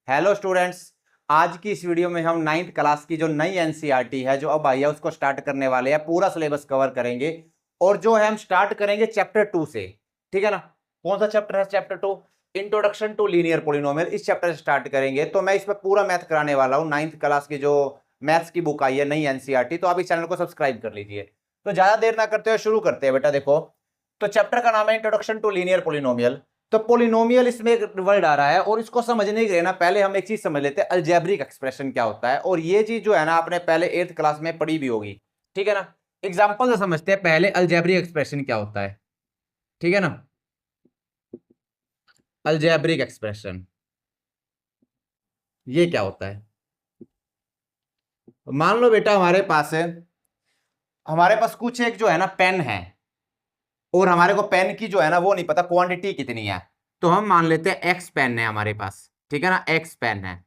Hello students, आज की इस वीडियो में हम 9th क्लास की जो नई एनसीईआरटी है जो अब आई है उसको स्टार्ट करने वाले हैं। पूरा सिलेबस कवर करेंगे और जो है हम स्टार्ट करेंगे चैप्टर 2 से। ठीक है ना। कौन सा चैप्टर है? Chapter 2, introduction to linear polynomial. इस चैप्टर से स्टार्ट करेंगे। तो मैं इसमें पूरा मैथ कराने वाला हूँ। 9th क्लास की जो मैथ्स की बुक आई है नई एनसीईआरटी, तो आप इस चैनल को सब्सक्राइब कर लीजिए। तो ज्यादा देर ना करते हुए शुरू करते हैं बेटा। देखो, तो चैप्टर का नाम है इंट्रोडक्शन टू लीनियर पॉलिनोमियल। तो पोलिनोमियल इसमें एक वर्ड आ रहा है और इसको समझने के लिए ना पहले हम एक चीज समझ लेते हैं, अलजेब्रिक एक्सप्रेशन क्या होता है। और ये चीज जो है ना आपने पहले 8th क्लास में पढ़ी भी होगी। ठीक है ना। एग्जांपल से समझते हैं पहले अलजेब्रिक एक्सप्रेशन क्या होता है। ठीक है ना। अलजेब्रिक एक्सप्रेशन ये क्या होता है? मान लो बेटा हमारे पास कुछ एक जो है ना पेन है और हमारे को पेन की जो है ना वो नहीं पता क्वांटिटी कितनी है। तो हम मान लेते हैं एक्स पेन है हमारे पास। ठीक है ना, एक्स पेन है।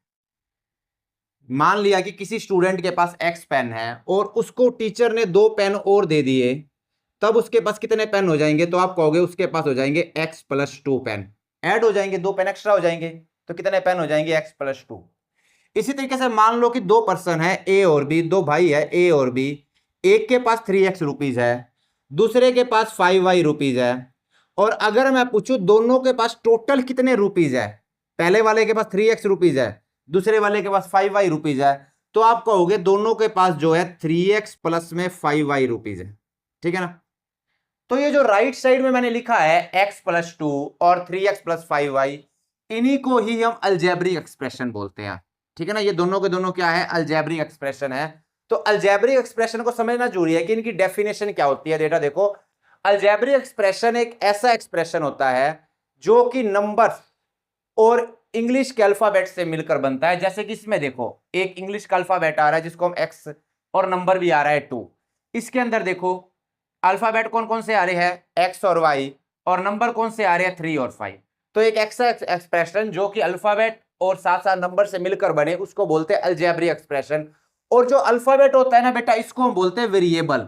मान लिया कि किसी स्टूडेंट के पास एक्स पेन है और उसको टीचर ने 2 पेन और दे दिए, तब उसके पास कितने पेन हो जाएंगे? तो आप कहोगे उसके पास हो जाएंगे x+2 पेन। ऐड हो जाएंगे, 2 पेन एक्स्ट्रा हो जाएंगे। तो कितने पेन हो जाएंगे? x+2। इसी तरीके से मान लो कि 2 पर्सन है ए और बी, 2 भाई है ए और बी। एक के पास 3x रुपीज है, दूसरे के पास 5y रुपीज है। और अगर मैं पूछूं दोनों के पास टोटल कितने रुपीज है, पहले वाले के पास 3x रुपीज है, दूसरे वाले के पास 5y रुपीज है, तो आप कहोगे दोनों के पास जो है 3x प्लस में 5y रुपीज है। ठीक है ना। तो ये जो राइट साइड में मैंने लिखा है x+2 और 3x+5y, इन्हीं को ही हम अलजेब्रिक एक्सप्रेशन बोलते हैं। ठीक है ना। ये दोनों के दोनों क्या है? अलजेब्रिक एक्सप्रेशन है। तो अलजेब्रिक एक्सप्रेशन को समझना जरूरी है कि इनकी डेफिनेशन क्या होती है। बेटा देखो, अलजेब्रिक एक्सप्रेशन एक ऐसा एक्सप्रेशन होता है जो कि नंबर्स और इंग्लिश के अल्फाबेट से मिलकर बनता है। जैसे कि इसमें देखो, एक इंग्लिश का अल्फाबेट आ रहा है जिसको हम एक्स, और नंबर भी आ रहा है 2। इसके अंदर देखो अल्फाबेट कौन कौन से आ रहे हैं? एक्स और वाई। और नंबर कौन से आ रहे हैं? 3 और 5। तो एक ऐसा एक्सप्रेशन जो कि अल्फाबेट और साथ साथ नंबर से मिलकर बने उसको बोलते हैं अलजेब्रिक एक्सप्रेशन। और जो अल्फाबेट होता है ना बेटा, इसको हम बोलते हैं वेरिएबल।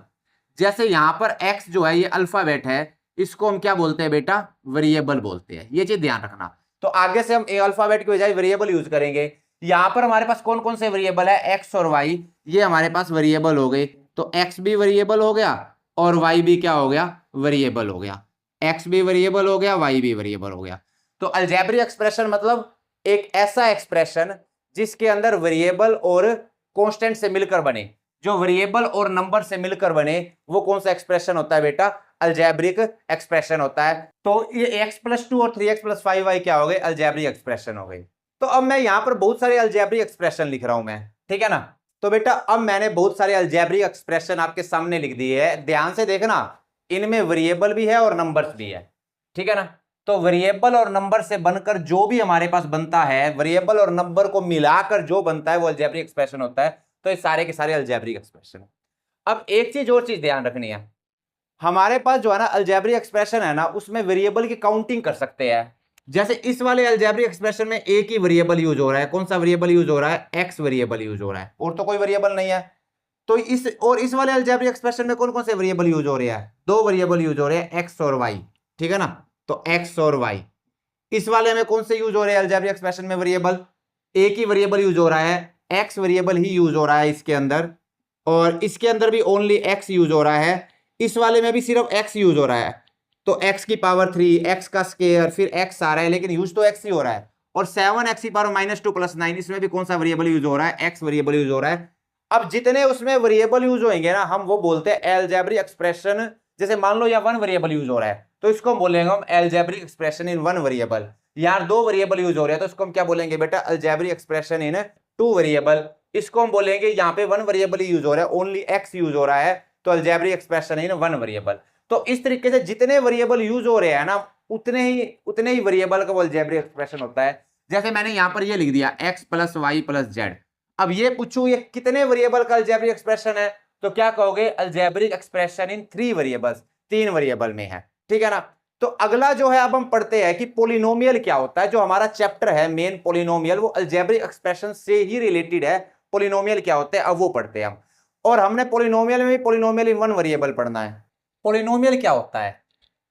जैसे यहां पर एक्स जो है ये अल्फाबेट है, इसको हम क्या बोलते हैं बेटा? वेरिएबल बोलते हैं। ये चीज ध्यान रखना। तो आगे से हम ए अल्फाबेट की बजाय वेरिएबल यूज करेंगे। यहां पर हमारे पास कौन कौन से वेरिएबल है? एक्स और वाई, ये हमारे पास वेरिएबल हो गए। तो एक्स भी वेरिएबल हो गया और वाई भी क्या हो गया? वेरिएबल हो गया। एक्स भी वेरिएबल हो गया, वाई भी वेरिएबल हो गया। तो अलजेब्रिक एक्सप्रेशन मतलब एक ऐसा एक्सप्रेशन जिसके अंदर वेरिएबल और कांस्टेंट से मिलकर बने। जो वेरिएबल और नंबर से मिलकर बने वो कौन सा एक्सप्रेशन होता है बेटा? अलजेब्रिक एक्सप्रेशन होता है। तो ये x+2 और 3x+5y क्या हो गए? अलजेब्रिक एक्सप्रेशन हो गई। तो अब मैं यहां पर बहुत सारे अलजेब्रिक एक्सप्रेशन लिख रहा हूं मैं। ठीक है ना। तो बेटा अब मैंने बहुत सारे अलजेब्रिक एक्सप्रेशन आपके सामने लिख दिए है, ध्यान से देखना। इनमें वेरिएबल भी है और नंबर्स भी है। ठीक है ना। तो वेरिएबल और नंबर से बनकर जो भी हमारे पास बनता है, वेरिएबल और नंबर को मिलाकर जो बनता है वो अलजेब्रिक एक्सप्रेशन होता है। तो ये सारे के सारे अलजेब्रिक एक्सप्रेशन। अब एक चीज और चीज ध्यान रखनी है, हमारे पास जो है ना अलजेब्रिक एक्सप्रेशन है ना उसमें वेरिएबल की काउंटिंग कर सकते हैं। जैसे इस वाले अलजेब्रिक एक्सप्रेशन में एक ही वेरिएबल यूज हो रहा है। कौन सा वेरिएबल यूज हो रहा है? एक्स वेरिएबल यूज हो रहा है, और तो कोई वेरिएबल नहीं है। तो इस वाले अलजेब्रिक एक्सप्रेशन में कौन कौन से वेरिएबल यूज हो रहे हैं? 2 वेरिएबल यूज हो रहे हैं, एक्स और वाई। ठीक है ना। तो एक्स और वाई। इस वाले में कौन से यूज हो रहे हैं अलजेब्रिक एक्सप्रेशन में? वेरिएबल। एक ही वेरिएबल यूज हो रहा है, एक्स वेरिएबल ही यूज हो रहा है इसके अंदर। और इसके अंदर भी ओनली एक्स यूज हो रहा है। इस वाले में भी सिर्फ एक्स यूज हो रहा है। तो एक्स की पावर 3, एक्स का स्क्वायर, फिर एक्स आ रहा है, लेकिन यूज तो एक्स ही हो रहा है। और 7x की पावर -2 + 9, इसमें भी कौन सा वेरिएबल यूज हो रहा है? एक्स वेरिएबल यूज हो रहा है। अब जितने उसमें वेरिएबल यूज होंगे ना हम वो बोलते हैं अलजेब्रिक एक्सप्रेशन। जैसे मान लो यहाँ 1 वेरिएबल यूज हो रहा है तो इसको हम बोलेंगे हम अलजेब्रिक एक्सप्रेशन इन 1 वेरिएबल। यार 2 वेरिएबल यूज हो रहे हैं तो इसको हम क्या बोलेंगे बेटा? अलजेब्रिक एक्सप्रेशन इन 2 वेरिएबल। इसको हम बोलेंगे यहाँ पे 1 वेरिएबल ही यूज हो रहा है, ओनली एक्स यूज हो रहा है, तो अलजेब्रिक एक्सप्रेशन इन 1 वेरिएबल। तो इस तरीके से जितने वेरिएबल यूज हो रहे हैं ना उतने ही वेरिएबल का वो अलजेब्रिक एक्सप्रेशन होता है। जैसे मैंने यहां पर ये लिख दिया x+y+z। अब ये पूछूं ये कितने वेरिएबल का अलजेब्रिक एक्सप्रेशन है, तो क्या कहोगे? अलजेब्रिक एक्सप्रेशन इन 3 वेरिएबल्स, 3 वेरिएबल में है। ठीक है ना। तो अगला जो है अब हम पढ़ते हैं कि पोलिनोमियल क्या होता है। जो हमारा चैप्टर है मेन पोलिनोमियल, वो अलजेब्रिक एक्सप्रेशन से ही रिलेटेड है। पोलिनोमियल क्या होते हैं अब वो पढ़ते हैं हम। और हमने पोलिनोमियल में भी पोलिनोमियल इन 1 वेरिएबल पढ़ना है। पोलिनोमियल क्या होता है?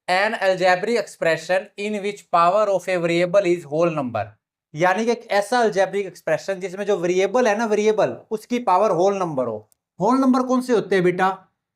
An algebraic expression in which power of a variable is whole number. यानी कि एक ऐसा अलजेब्रिक एक्सप्रेशन जिसमें जो वेरिएबल है ना, वेरिएबल उसकी पावर होल नंबर हो। होल नंबर कौन से होते हैं बेटा?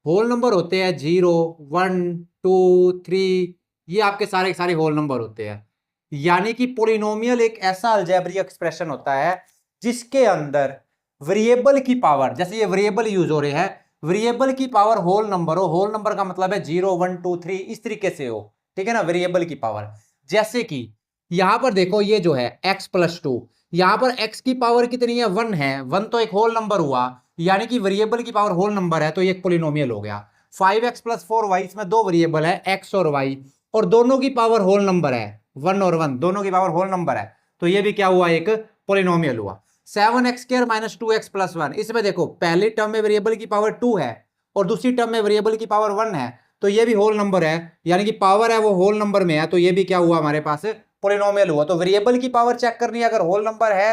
होल नंबर होते हैं 0, 1, 2, 3, ये आपके सारे सारे होल नंबर होते हैं। यानी कि पोलिनोमियल एक ऐसा अलजेब्रिक एक्सप्रेशन होता है जिसके अंदर वेरिएबल की पावर, जैसे ये वेरिएबल यूज हो रहे हैं, वेरिएबल की पावर होल नंबर हो। होल नंबर का मतलब है 0, 1, 2, 3 इस तरीके से हो, ठीक है ना, वेरिएबल की पावर। जैसे कि यहां पर देखो ये जो है x+2, यहां पर x की पावर कितनी है? 1 है। 1 तो एक होल नंबर हुआ, यानी कि वेरिएबल की पावर होल नंबर है, तो ये एक पोलिनोमियल हो गया। 5x+4y, इसमें दो वेरिएबल है x और y, और दोनों की पावर होल नंबर है 1 और 1, दोनों की पावर होल नंबर है, तो ये भी क्या हुआ? एक पोलिनोमियल हुआ। 7x² - 2x+1, इसमें देखो पहली टर्म में वेरिएबल की पावर 2 है और दूसरी टर्म में वेरिएबल की पावर 1 है, तो ये भी होल नंबर है, यानी कि पावर है वो होल नंबर में है, तो ये भी क्या हुआ हमारे पास? पोलिनोमियल हुआ। तो वेरिएबल की पावर चेक करनी है, अगर होल नंबर है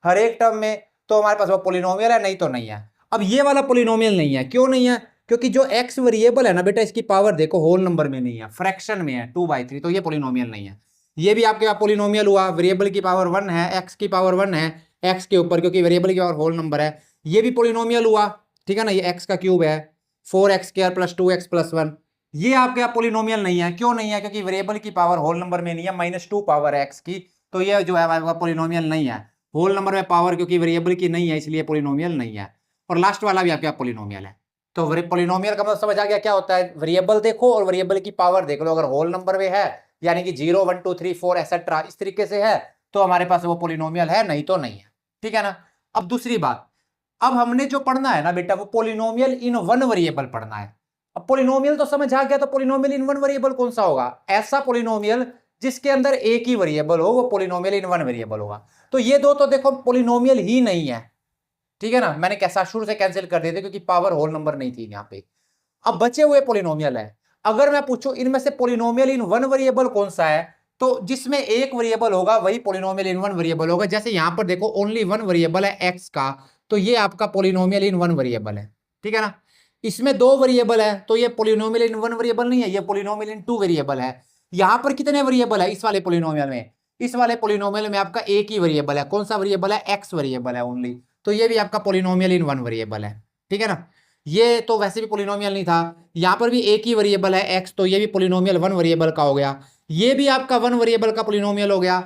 हर एक टर्म में तो हमारे पास वो पोलिनोमियल है, नहीं तो नहीं है। अब ये वाला पोलिनोमियल नहीं है, क्यों नहीं है? क्योंकि जो x वेरिएबल है ना बेटा, इसकी पावर देखो होल नंबर में नहीं है, फ्रैक्शन में है 2/3, तो ये पोलिनोमियल नहीं है। ये भी आपके पास पोलिनोमियल हुआ, वेरिएबल की पावर 1 है, x की पावर 1 है x के ऊपर, क्योंकि वेरिएबल की पावर होल नंबर है। ये भी पोलिनोमियल हुआ, ठीक है ना, ये x का क्यूब है 4x² + 2x+1। ये आपके यहाँ पोलिनोमियल नहीं है, क्यों नहीं है? क्योंकि वेरिएबल की पावर होल नंबर में नहीं है, -2 पावर है x की, तो ये जो है हमारे पोलिनोमियल नहीं है। होल नंबर में पावर क्योंकि वेरिएबल की नहीं है, इसलिए पोलिनोमियल नहीं है। और लास्ट वाला भी आपके यहाँ पोलिनोमियल है। तो पोलिनोमियल का मतलब समझ आ गया क्या होता है? वेरिएबल देखो और वेरिएबल की पावर देख लो, अगर होल नंबर में है यानी कि 0, 1, 2, 3, 4 एक्सेट्रा इस तरीके से है, तो हमारे पास वो पोलिनोमियल है, नहीं तो नहीं है, ठीक है ना। अब दूसरी बात, अब हमने जो पढ़ना है ना बेटा, वो पोलिनोमियल इन वन वेरिएबल पढ़ना है। अब पोलिनोमियल तो समझ आ गया, तो पोलिनोमियल इन वन वेरिएबल कौन सा होगा? ऐसा पोलिनोमियल जिसके अंदर एक ही वेरिएबल हो, वो पोलिनोमियल इन वन वेरिएबल होगा। तो ये दो तो देखो पोलिनोमियल ही नहीं है, ठीक है ना, मैंने कैसा शुरू से कैंसिल कर दिए थे क्योंकि पावर होल नंबर नहीं थी यहाँ पे। अब बचे हुए पोलिनोमियल है, अगर मैं पूछूं इनमें से पोलिनोमियल इन वन वेरिएबल कौन सा है, तो जिसमें एक वेरिएबल होगा वही पोलिनोमियल इन वन वेरिएबल होगा। जैसे यहां पर देखो ओनली वन वेरिएबल है एक्स का, तो ये आपका पोलिनोमियल इन वन वेरिएबल है, ठीक है ना। इसमें दो वेरिएबल है, तो ये पोलिनोमियल इन वन वेरिएबल नहीं है, ये पोलिनोमियल इन टू वेरिएबल है। यहां पर कितने वेरिएबल है इस वाले पोलिनोमियल में? इस वाले पोलिनोमियल में आपका एक ही वेरिएबल है, कौन सा वेरिएबल है? एक्स वेरिएबल है ओनली, तो ये भी आपका पोलिनोमियल इन वन वेरिएबल है, ठीक है ना। ये तो वैसे भी पोलिनोमियल नहीं था, यहां पर भी एक ही वेरिएबल है एक्स, तो ये भी पोलिनोमियल वन वेरिएबल का हो गया। ये भी आपका वन वेरिएबल का पोलिनोमियल हो गया,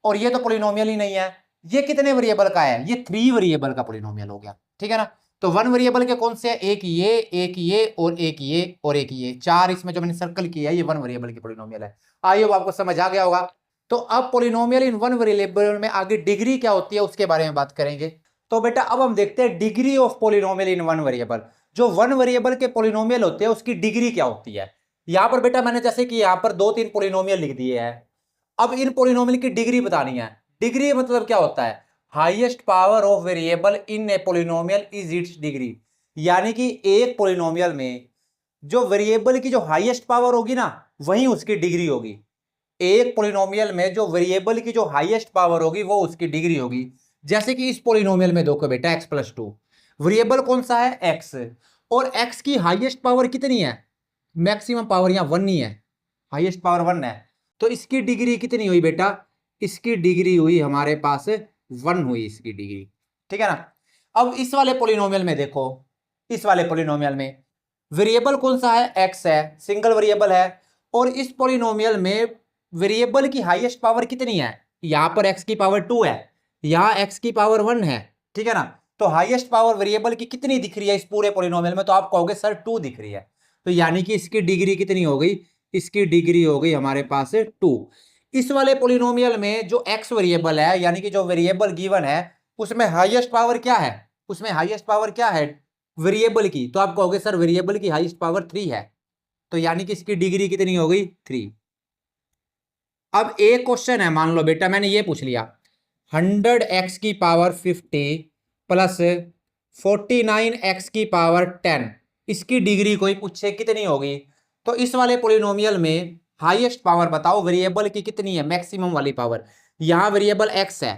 और ये तो पोलिनोमियल ही नहीं है। ये कितने वेरिएबल का है? ये 3 वेरिएबल का पोलिनोमियल हो गया, ठीक है ना। तो वन वेरिएबल के कौन से है? एक ये, एक ये और एक ये और एक ये, चार इसमें जो मैंने सर्कल किया है ये वन वेरिएबल के पोलिनोमियल है। आई होप आपको समझ आ गया होगा। तो अब पोलिनोमियल इन वन वेरिएबल में आगे डिग्री क्या होती है उसके बारे में बात करेंगे। तो बेटा अब हम देखते हैं degree of polynomial in one variable. जो वन वेरिएबल के पोलिनोमियल होते हैं उसकी डिग्री क्या होती है। यहां पर बेटा मैंने जैसे कि यहां पर 2-3 पोलिनोमियल लिख दिए हैं, अब इन पोलिनोमियल की डिग्री बतानी है। डिग्री मतलब क्या होता है? Highest power of variable in A polynomial is it's degree. यानी कि एक पोलिनोमियल में जो वेरिएबल की जो हाईएस्ट पावर होगी ना, वही उसकी डिग्री होगी। एक पोलिनोमियल में जो वेरिएबल की जो हाईएस्ट पावर होगी वो उसकी डिग्री होगी। जैसे कि इस पोलिनोमियल में देखो बेटा x+2, वेरिएबल कौन सा है? x, और x की हाईएस्ट पावर कितनी है? मैक्सिमम पावर यहां 1 ही है, हाईएस्ट पावर 1 है, तो इसकी डिग्री कितनी हुई बेटा? इसकी डिग्री हुई हमारे पास 1 हुई इसकी डिग्री, ठीक है ना। अब इस वाले पोलिनोमियल में देखो, इस वाले पोलिनोमियल में वेरिएबल कौन सा है? x है, सिंगल वेरिएबल है, और इस पोलिनोमियल में वेरिएबल की हाईएस्ट पावर कितनी है? यहां पर x की पावर 2 है, यहां x की पावर 1 है, ठीक है ना। तो हाईएस्ट पावर वेरिएबल की कितनी दिख रही है इस पूरे पोलिनोमियल में? तो आप कहोगे सर 2 दिख रही है, तो यानी कि इसकी डिग्री कितनी हो गई? इसकी डिग्री हो गई हमारे पास 2। इस वाले पोलिनोमियल में जो x वेरिएबल है, यानी कि जो वेरिएबल गिवन है, उसमें हाईएस्ट पावर क्या है? उसमें हाईएस्ट पावर क्या है वेरिएबल की? तो आप कहोगे सर वेरिएबल की हाईएस्ट पावर 3 है, तो यानी कि इसकी डिग्री कितनी हो गई? 3। अब एक क्वेश्चन है, मान लो बेटा मैंने ये पूछ लिया 100x की पावर 50 प्लस 49x की पावर 10, इसकी डिग्री कोई पूछे कितनी होगी? तो इस वाले पोलिनोमियल में हाईएस्ट पावर बताओ वेरिएबल की कितनी है, मैक्सिमम वाली पावर। यहां वेरिएबल x है,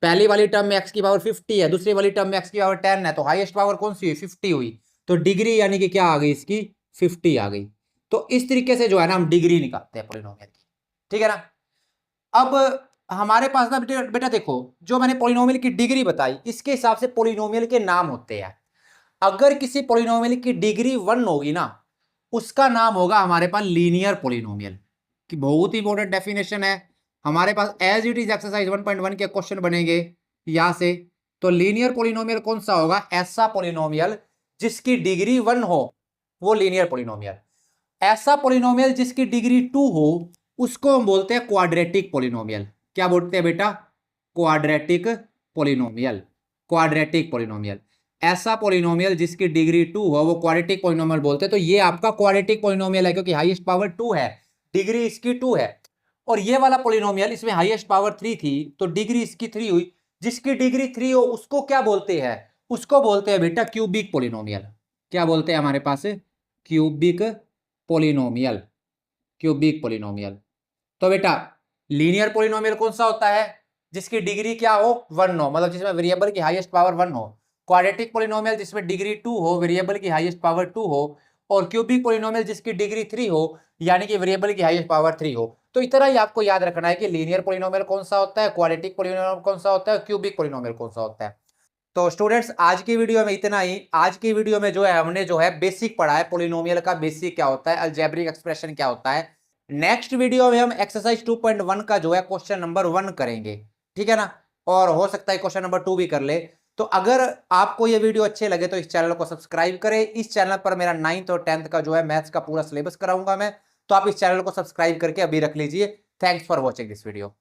पहली वाली टर्म में x की पावर 50 है, दूसरी वाली टर्म में x की पावर 10 है, तो हाईएस्ट पावर कौन सी हुई? 50 हुई, तो डिग्री यानी कि क्या आ गई इसकी? 50 आ गई। तो इस तरीके से जो है ना हम डिग्री निकालते हैं पोलिनोमियल की, ठीक है ना। अब हमारे पास ना बेटा बेटा देखो, जो मैंने पॉलिनोमियल की डिग्री बताई इसके हिसाब से पॉलिनोमियल के नाम होते हैं। अगर किसी पॉलिनोमियल की डिग्री 1 होगी ना, उसका नाम होगा हमारे पास लीनियर पॉलिनोमियल, कि बहुत ही इंपॉर्टेंट डेफिनेशन है हमारे पास। एज इट इज एक्सरसाइज 1.1 के क्वेश्चन बनेंगे यहां से। तो लीनियर पॉलिनोमियल कौन सा होगा? ऐसा पॉलिनोमियल जिसकी डिग्री 1 हो, वो लीनियर पॉलिनोमियल। ऐसा पॉलिनोमियल जिसकी डिग्री 2 हो, उसको हम बोलते हैं क्वाड्रेटिक पॉलिनोमियल। क्या बोलते हैं बेटा? Quadratic polynomial. क्वाड्रेटिक पॉलिनोमियल, ऐसा पॉलिनोमियल जिसकी डिग्री 2 हो वो क्वाड्रेटिक पॉलिनोमियल बोलते हैं। तो ये आपका क्वाड्रेटिक पॉलिनोमियल है, क्योंकि हाईएस्ट पावर 2 है, डिग्री इसकी 2 है। और ये वाला पॉलिनोमियल, इसमें हाईएस्ट पावर 3 थी तो डिग्री इसकी 3 हुई। जिसकी डिग्री 3 हो उसको क्या बोलते हैं? उसको बोलते हैं बेटा क्यूबिक पॉलिनोमियल। क्या बोलते हैं हमारे पास? Cubic polynomial. Cubic polynomial. तो बेटा लीनियर पॉलिनोमियल कौन सा होता है? जिसकी डिग्री क्या हो? 1 हो, मतलब जिसमें वेरिएबल की हाईएस्ट पावर 1 हो। क्वाड्रेटिक पॉलिनोमियल जिसमें डिग्री 2 हो, वेरिएबल की हाईएस्ट पावर 2 हो। और क्यूबिक पॉलिनोमियल जिसकी डिग्री 3 हो, यानी कि वेरिएबल की हाईएस्ट पावर 3 हो। तो इतना ही आपको याद रखना है कि लीनियर पॉलिनोमियल कौन सा होता है, क्वाड्रेटिक पॉलिनोमियल कौन सा होता है, क्यूबिक पॉलिनोमियल कौन सा होता है। तो स्टूडेंट्स आज की वीडियो में इतना ही। आज की वीडियो में जो है हमने जो है बेसिक पढ़ा है, पॉलिनोमियल का बेसिक क्या होता है, अलजेब्रिक एक्सप्रेशन क्या होता है। नेक्स्ट वीडियो में हम एक्सरसाइज 2.1 का जो है क्वेश्चन नंबर 1 करेंगे, ठीक है ना। और हो सकता है क्वेश्चन नंबर 2 भी कर ले। तो अगर आपको ये वीडियो अच्छे लगे तो इस चैनल को सब्सक्राइब करें। इस चैनल पर मेरा 9th और 10th का जो है मैथ्स का पूरा सिलेबस कराऊंगा मैं, तो आप इस चैनल को सब्सक्राइब करके अभी रख लीजिए। Thanks for watching this video.